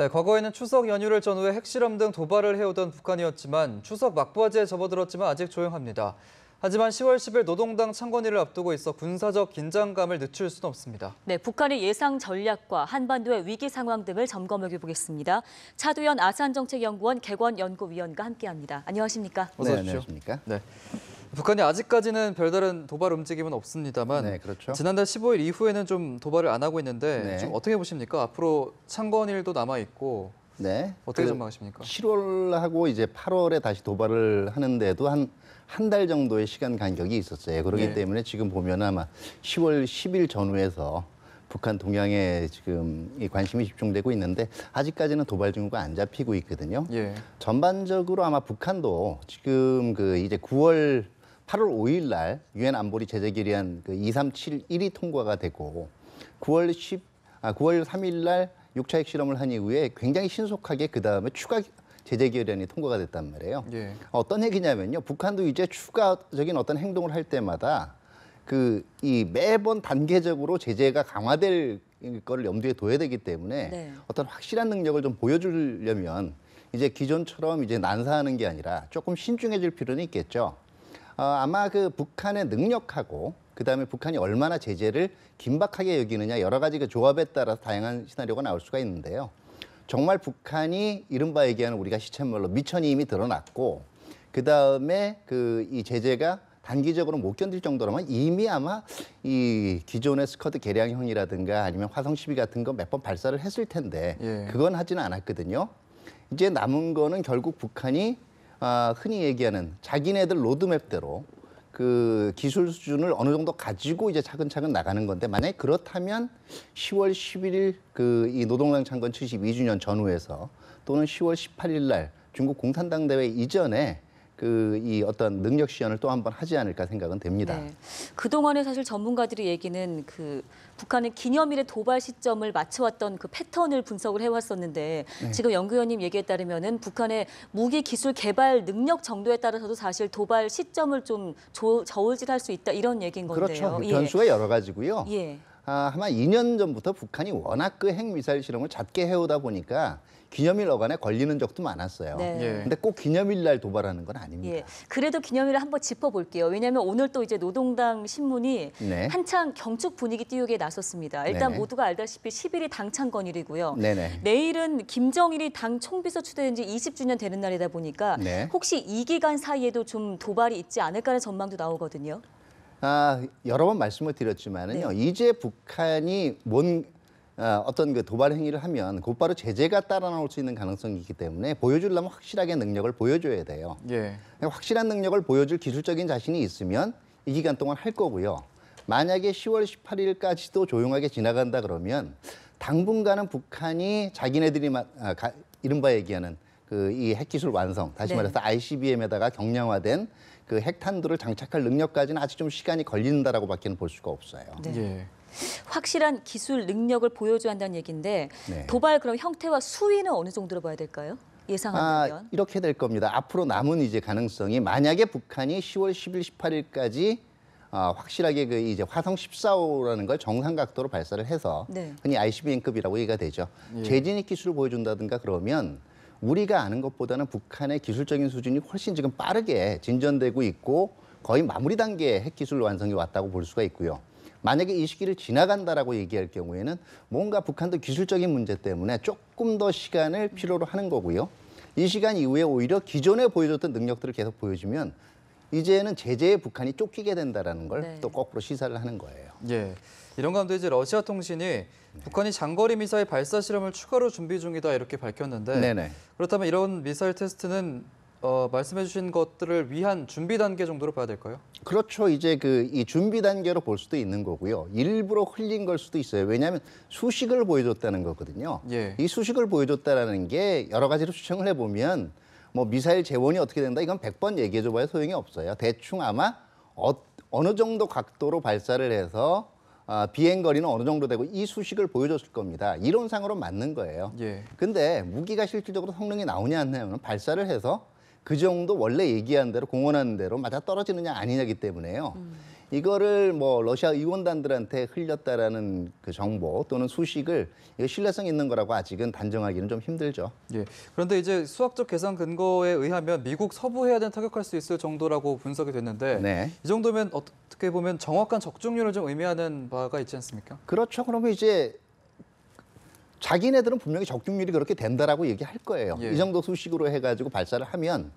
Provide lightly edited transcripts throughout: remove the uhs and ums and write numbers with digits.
네, 과거에는 추석 연휴를 전후해 핵실험 등 도발을 해오던 북한이었지만 추석 막바지에 접어들었지만 아직 조용합니다. 하지만 10월 10일 노동당 창건일을 앞두고 있어 군사적 긴장감을 늦출 수는 없습니다. 네, 북한의 예상 전략과 한반도의 위기 상황 등을 점검해 보겠습니다. 차두현 아산정책연구원 객원연구위원과 함께합니다. 안녕하십니까? 어서 오십시오. 안녕하십니까? 네. 북한이 아직까지는 별다른 도발 움직임은 없습니다만 네, 그렇죠. 지난달 15일 이후에는 좀 도발을 안 하고 있는데 네. 좀 어떻게 보십니까? 앞으로 창건일도 남아 있고 네. 어떻게 전망하십니까? 7월하고 이제 8월에 다시 도발을 하는데도 한 달 정도의 시간 간격이 있었어요. 그렇기 네. 때문에 지금 보면 아마 10월 10일 전후에서 북한 동향에 지금 이 관심이 집중되고 있는데 아직까지는 도발 징후가 안 잡히고 있거든요. 예. 전반적으로 아마 북한도 지금 이제 8월 5일 날 유엔 안보리 제재 결의안 2371이 통과가 되고 9월 3일 날 6차 핵실험을 한 이후에 굉장히 신속하게 그다음에 추가 제재 결의안이 통과가 됐단 말이에요. 예. 어떤 얘기냐면요. 북한도 이제 추가적인 어떤 행동을 할 때마다 이 매번 단계적으로 제재가 강화될 거를 염두에 둬야 되기 때문에 네. 어떤 확실한 능력을 좀 보여주려면 이제 기존처럼 이제 난사하는 게 아니라 조금 신중해질 필요는 있겠죠. 아마 북한의 능력하고 그다음에 북한이 얼마나 제재를 긴박하게 여기느냐 여러 가지 조합에 따라서 다양한 시나리오가 나올 수가 있는데요. 정말 북한이 이른바 얘기하는 우리가 시쳇말로 미천이 이미 드러났고 그다음에 이 제재가 단기적으로 못 견딜 정도라면 이미 아마 이 기존의 스커드 개량형이라든가 아니면 화성 12 같은 거 몇 번 발사를 했을 텐데 예. 그건 하지는 않았거든요. 이제 남은 거는 결국 북한이 흔히 얘기하는 자기네들 로드맵대로 기술 수준을 어느 정도 가지고 이제 차근차근 나가는 건데 만약에 그렇다면 10월 11일 이 노동당 창건 72주년 전후에서 또는 10월 18일 날 중국 공산당 대회 이전에 이 어떤 능력 시연을 또 한 번 하지 않을까 생각은 됩니다. 네. 그동안에 사실 전문가들이 얘기는 북한은 기념일의 도발 시점을 맞춰왔던 그 패턴을 분석을 해왔었는데 네. 지금 연구위원님 얘기에 따르면은 북한의 무기 기술 개발 능력 정도에 따라서도 사실 도발 시점을 좀 저울질할 수 있다 이런 얘기인 건데요. 그렇죠. 변수가 여러 가지고요. 예. 아마 2년 전부터 북한이 워낙 핵미사일 실험을 잦게 해오다 보니까 기념일 어간에 걸리는 적도 많았어요. 네. 예. 근데 꼭 기념일 날 도발하는 건 아닙니다. 예, 그래도 기념일을 한번 짚어볼게요. 왜냐하면 오늘 또 이제 노동당 신문이 네. 한창 경축 분위기 띄우기에 나섰습니다. 일단 네네. 모두가 알다시피 10일이 당창건일이고요. 네네. 내일은 김정일이 당 총비서 추대된 지 20주년 되는 날이다 보니까 네. 혹시 이 기간 사이에도 좀 도발이 있지 않을까라는 전망도 나오거든요. 여러 번 말씀을 드렸지만은요. 네. 이제 북한이 어떤 도발 행위를 하면 곧바로 제재가 따라 나올 수 있는 가능성이 있기 때문에 보여주려면 확실하게 능력을 보여줘야 돼요. 예. 확실한 능력을 보여줄 기술적인 자신이 있으면 이 기간 동안 할 거고요. 만약에 10월 18일까지도 조용하게 지나간다 그러면 당분간은 북한이 자기네들이 이른바 얘기하는 이 핵기술 완성, 다시 네. 말해서 ICBM에다가 경량화된 핵탄두를 장착할 능력까지는 아직 좀 시간이 걸린다라고밖에는 볼 수가 없어요. 네. 예. 확실한 기술 능력을 보여줘야 한다는 얘기인데 네. 도발 그럼 형태와 수위는 어느 정도로 봐야 될까요? 예상한다면. 이렇게 될 겁니다. 앞으로 남은 이제 가능성이 만약에 북한이 10월 10일, 18일까지 확실하게 이제 화성 14호라는 걸 정상 각도로 발사를 해서 네. 흔히 ICBM급이라고 얘기가 되죠. 예. 재진입 기술을 보여준다든가 그러면 우리가 아는 것보다는 북한의 기술적인 수준이 훨씬 지금 빠르게 진전되고 있고 거의 마무리 단계의 핵기술 완성이 왔다고 볼 수가 있고요. 만약에 이 시기를 지나간다라고 얘기할 경우에는 뭔가 북한도 기술적인 문제 때문에 조금 더 시간을 필요로 하는 거고요. 이 시간 이후에 오히려 기존에 보여줬던 능력들을 계속 보여주면 이제는 제재에 북한이 쫓기게 된다라는 걸 네. 또 거꾸로 시사를 하는 거예요. 예. 이런 가운데 이제 러시아 통신이 북한이 장거리 미사일 발사 실험을 추가로 준비 중이다 이렇게 밝혔는데 네네. 그렇다면 이런 미사일 테스트는 말씀해 주신 것들을 위한 준비 단계 정도로 봐야 될까요? 그렇죠. 이제 이 준비 단계로 볼 수도 있는 거고요. 일부러 흘린 걸 수도 있어요. 왜냐하면 수식을 보여줬다는 거거든요. 예. 이 수식을 보여줬다라는 게 여러 가지로 추정을 해보면 뭐 미사일 재원이 어떻게 된다 이건 100번 얘기해줘봐야 소용이 없어요. 대충 아마 어느 정도 각도로 발사를 해서 비행 거리는 어느 정도 되고 이 수식을 보여줬을 겁니다. 이론상으로 맞는 거예요. 예. 근데 무기가 실질적으로 성능이 나오냐 안 나오냐는 발사를 해서 그 정도 원래 얘기한 대로 공언하는 대로 맞아 떨어지느냐 아니냐기 때문에요. 이거를 뭐 러시아 의원단들한테 흘렸다라는 그 정보 또는 수식을 이거 신뢰성 있는 거라고 아직은 단정하기는 좀 힘들죠. 예. 그런데 이제 수학적 계산 근거에 의하면 미국 서부 해안을 타격할 수 있을 정도라고 분석이 됐는데 네. 이 정도면 어떻게 보면 정확한 적중률을 좀 의미하는 바가 있지 않습니까? 그렇죠. 그러면 이제 자기네들은 분명히 적중률이 그렇게 된다라고 얘기할 거예요. 예. 이 정도 수식으로 해가지고 발사를 하면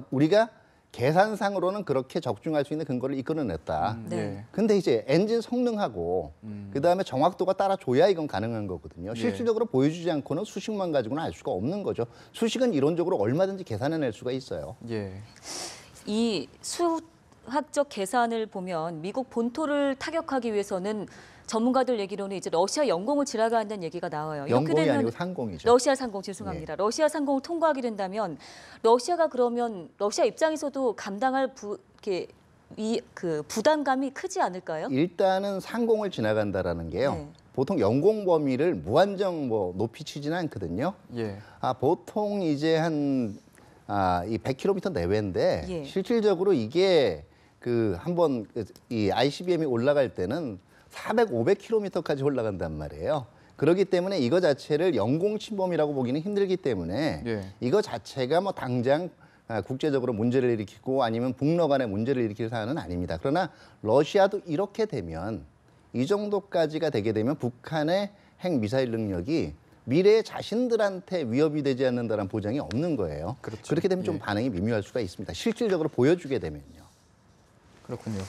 우리가 계산상으로는 그렇게 적중할 수 있는 근거를 이끌어냈다. 네. 예. 근데 이제 엔진 성능하고 그다음에 정확도가 따라줘야 이건 가능한 거거든요. 실질적으로 보여주지 않고는 수식만 가지고는 알 수가 없는 거죠. 수식은 이론적으로 얼마든지 계산해낼 수가 있어요. 예. 이 수학적 계산을 보면 미국 본토를 타격하기 위해서는 전문가들 얘기로는 이제 러시아 영공을 지나가야 한다는 얘기가 나와요. 이렇게 영공이 되면 아니고 상공이죠. 러시아 상공 죄송합니다. 러시아 상공을 통과하게 된다면 러시아가 그러면 러시아 입장에서도 감당할 그 부담감이 크지 않을까요? 일단은 상공을 지나간다라는 게요. 네. 보통 영공 범위를 무한정 뭐 높이 치지는 않거든요. 예. 보통 이제 한 이 100km 내외인데 예. 실질적으로 이게 그 한번 이 ICBM이 올라갈 때는 400, 500km까지 올라간단 말이에요. 그렇기 때문에 이거 자체를 영공 침범이라고 보기는 힘들기 때문에 예. 이거 자체가 뭐 당장 국제적으로 문제를 일으키고 아니면 북러 간에 문제를 일으킬 사안은 아닙니다. 그러나 러시아도 이렇게 되면 이 정도까지가 되게 되면 북한의 핵미사일 능력이 미래에 자신들한테 위협이 되지 않는다는 보장이 없는 거예요. 그렇죠. 그렇게 되면 좀 예. 반응이 미묘할 수가 있습니다. 실질적으로 보여주게 되면요. 그렇군요.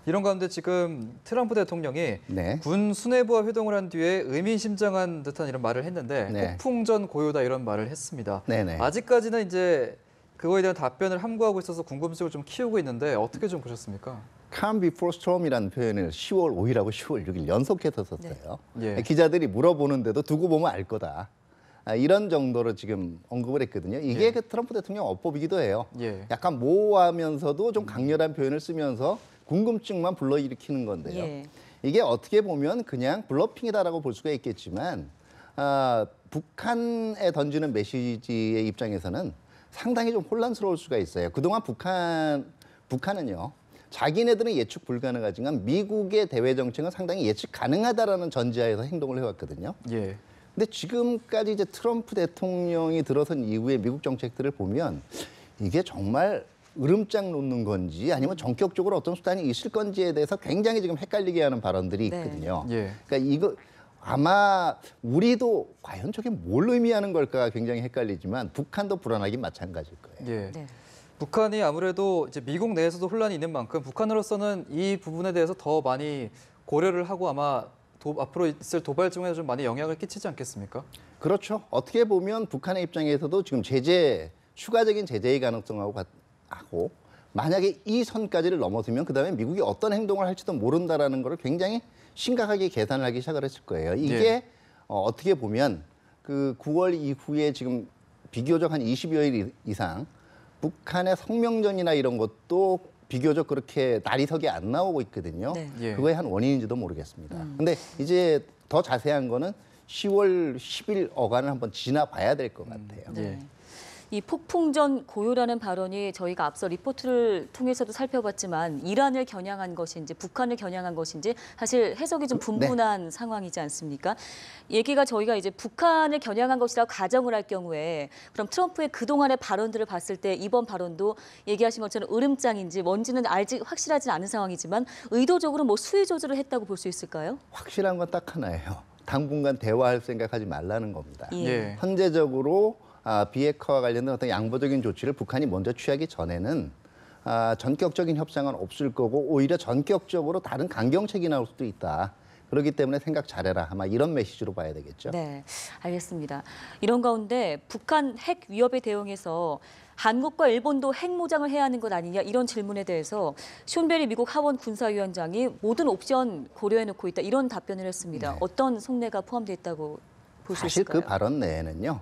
이런 가운데 지금 트럼프 대통령이 네. 군 수뇌부와 회동을 한 뒤에 의미심장한 듯한 이런 말을 했는데 네. 폭풍전 고요다 이런 말을 했습니다. 네네. 아직까지는 이제 그거에 대한 답변을 함구하고 있어서 궁금증을 좀 키우고 있는데 어떻게 좀 보셨습니까? Calm before storm이라는 표현을 10월 5일하고 10월 6일 연속해서 썼어요. 네. 예. 기자들이 물어보는데도 두고 보면 알 거다. 이런 정도로 지금 언급을 했거든요. 이게 예. 그 트럼프 대통령 어법이기도 해요. 예. 약간 모호하면서도 좀 강렬한 표현을 쓰면서 궁금증만 불러일으키는 건데요. 예. 이게 어떻게 보면 그냥 블러핑이다라고 볼 수가 있겠지만 북한에 던지는 메시지의 입장에서는 상당히 좀 혼란스러울 수가 있어요. 그동안 북한은요. 자기네들은 예측 불가능하지만 미국의 대외 정책은 상당히 예측 가능하다라는 전제하에서 행동을 해왔거든요. 예. 근데 지금까지 이제 트럼프 대통령이 들어선 이후에 미국 정책들을 보면 이게 정말 으름장 놓는 건지 아니면 전격적으로 어떤 수단이 있을 건지에 대해서 굉장히 지금 헷갈리게 하는 발언들이 네. 있거든요. 예. 그러니까 이거 아마 우리도 과연 저게 뭘 의미하는 걸까 굉장히 헷갈리지만 북한도 불안하긴 마찬가지일 거예요. 예. 네. 북한이 아무래도 이제 미국 내에서도 혼란이 있는 만큼 북한으로서는 이 부분에 대해서 더 많이 고려를 하고 아마 앞으로 있을 도발 중에 좀 많이 영향을 끼치지 않겠습니까? 그렇죠. 어떻게 보면 북한의 입장에서도 지금 추가적인 제재의 가능성하고 만약에 이 선까지를 넘어서면 그다음에 미국이 어떤 행동을 할지도 모른다라는 것을 굉장히 심각하게 계산을 하기 시작을 했을 거예요. 이게 예. 어떻게 보면 그 9월 이후에 지금 비교적 한 20여일 이상 북한의 성명전이나 이런 것도 비교적 그렇게 날이 석이 안 나오고 있거든요. 네. 예. 그거의 한 원인인지도 모르겠습니다. 근데 이제 더 자세한 거는 10월 10일 어간을 한번 지나봐야 될 것 같아요. 예. 이 폭풍전 고요라는 발언이 저희가 앞서 리포트를 통해서도 살펴봤지만 이란을 겨냥한 것인지 북한을 겨냥한 것인지 사실 해석이 좀 분분한 상황이지 않습니까? 얘기가 저희가 이제 북한을 겨냥한 것이라고 가정을 할 경우에 그럼 트럼프의 그동안의 발언들을 봤을 때 이번 발언도 얘기하신 것처럼 으름장인지 뭔지는 아직 확실하지 않은 상황이지만 의도적으로 뭐 수위 조절을 했다고 볼 수 있을까요? 확실한 건 딱 하나예요. 당분간 대화할 생각하지 말라는 겁니다. 예. 예. 현재적으로 비핵화와 관련된 어떤 양보적인 조치를 북한이 먼저 취하기 전에는 전격적인 협상은 없을 거고 오히려 전격적으로 다른 강경책이 나올 수도 있다. 그렇기 때문에 생각 잘해라. 아마 이런 메시지로 봐야 되겠죠. 네, 알겠습니다. 이런 가운데 북한 핵 위협에 대응해서 한국과 일본도 핵 무장을 해야 하는 것 아니냐 이런 질문에 대해서 숀베리 미국 하원 군사위원장이 모든 옵션 고려해놓고 있다 이런 답변을 했습니다. 네. 어떤 속내가 포함되어 있다고 볼 수 사실 있을까요? 그 발언 내에는요.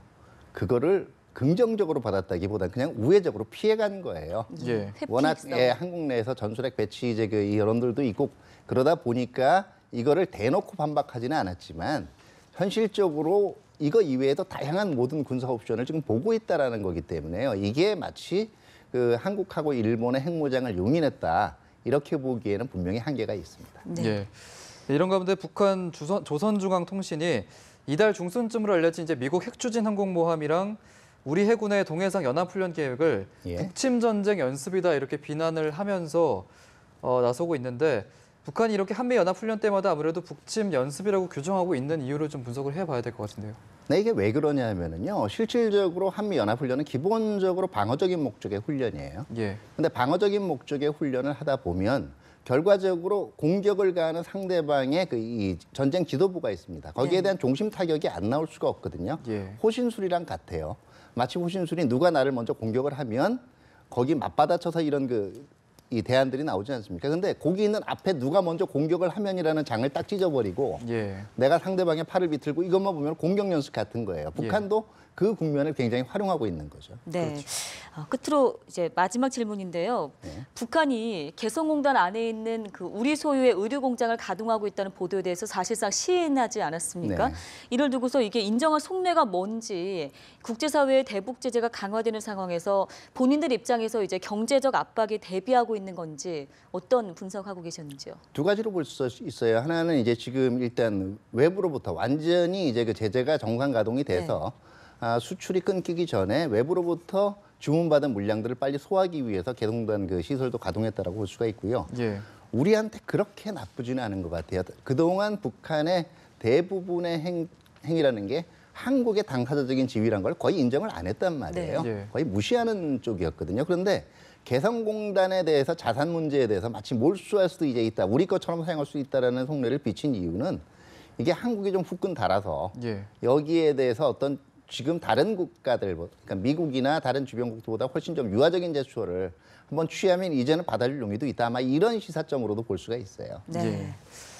그거를 긍정적으로 받았다기보다는 그냥 우회적으로 피해간 거예요. 예. 회피 워낙 싸움. 한국 내에서 전술핵 배치 이제 그 여론들도 있고 그러다 보니까 이거를 대놓고 반박하지는 않았지만 현실적으로 이거 이외에도 다양한 모든 군사 옵션을 지금 보고 있다라는 거기 때문에요. 이게 마치 그 한국하고 일본의 핵무장을 용인했다 이렇게 보기에는 분명히 한계가 있습니다. 네. 예. 이런 가운데 북한 조선중앙통신이 이달 중순쯤으로 알려진 이제 미국 핵추진 항공모함이랑 우리 해군의 동해상 연합훈련 계획을 예. 북침 전쟁 연습이다 이렇게 비난을 하면서 나서고 있는데 북한이 이렇게 한미 연합훈련 때마다 아무래도 북침 연습이라고 규정하고 있는 이유를 좀 분석을 해봐야 될 것 같은데요. 네, 이게 왜 그러냐면요. 실질적으로 한미 연합훈련은 기본적으로 방어적인 목적의 훈련이에요. 예. 근데 방어적인 목적의 훈련을 하다 보면 결과적으로 공격을 가하는 상대방의 이 전쟁 지도부가 있습니다. 거기에 네. 대한 중심 타격이 안 나올 수가 없거든요. 예. 호신술이랑 같아요. 마치 호신술이 누가 나를 먼저 공격을 하면 거기 맞받아쳐서 이런 이 대안들이 나오지 않습니까? 근데 거기 있는 앞에 누가 먼저 공격을 하면이라는 장을 딱 찢어버리고 예. 내가 상대방의 팔을 비틀고 이것만 보면 공격 연습 같은 거예요. 북한도 그 국면을 굉장히 활용하고 있는 거죠. 네. 끝으로 이제 마지막 질문인데요. 네. 북한이 개성공단 안에 있는 그 우리 소유의 의료 공장을 가동하고 있다는 보도에 대해서 사실상 시인하지 않았습니까? 네. 이를 두고서 이게 인정할 속내가 뭔지 국제사회의 대북 제재가 강화되는 상황에서 본인들 입장에서 이제 경제적 압박에 대비하고 있는 건지 어떤 분석하고 계셨는지요? 두 가지로 볼 수 있어요. 하나는 이제 지금 일단 외부로부터 완전히 이제 그 제재가 정상 가동이 돼서 수출이 끊기기 전에 외부로부터 주문받은 물량들을 빨리 소화하기 위해서 개성공단 그 시설도 가동했다라고 볼 수가 있고요. 예. 우리한테 그렇게 나쁘지는 않은 것 같아요. 그동안 북한의 대부분의 행위라는 게 한국의 당사자적인 지위란 걸 거의 인정을 안 했단 말이에요. 네. 예. 거의 무시하는 쪽이었거든요. 그런데 개성공단에 대해서 자산 문제에 대해서 마치 몰수할 수도 이제 있다. 우리 것처럼 사용할 수 있다라는 속내를 비친 이유는 이게 한국이 좀 후끈 달아서 예. 여기에 대해서 어떤 지금 다른 국가들, 그러니까 미국이나 다른 주변 국들보다 훨씬 좀 유화적인 제스처를 한번 취하면 이제는 받아줄 용의도 있다. 아마 이런 시사점으로도 볼 수가 있어요. 네. 예.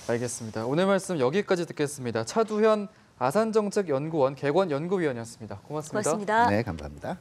알겠습니다. 오늘 말씀 여기까지 듣겠습니다. 차두현 아산정책연구원 개관연구위원이었습니다. 고맙습니다. 고맙습니다. 네, 감사합니다.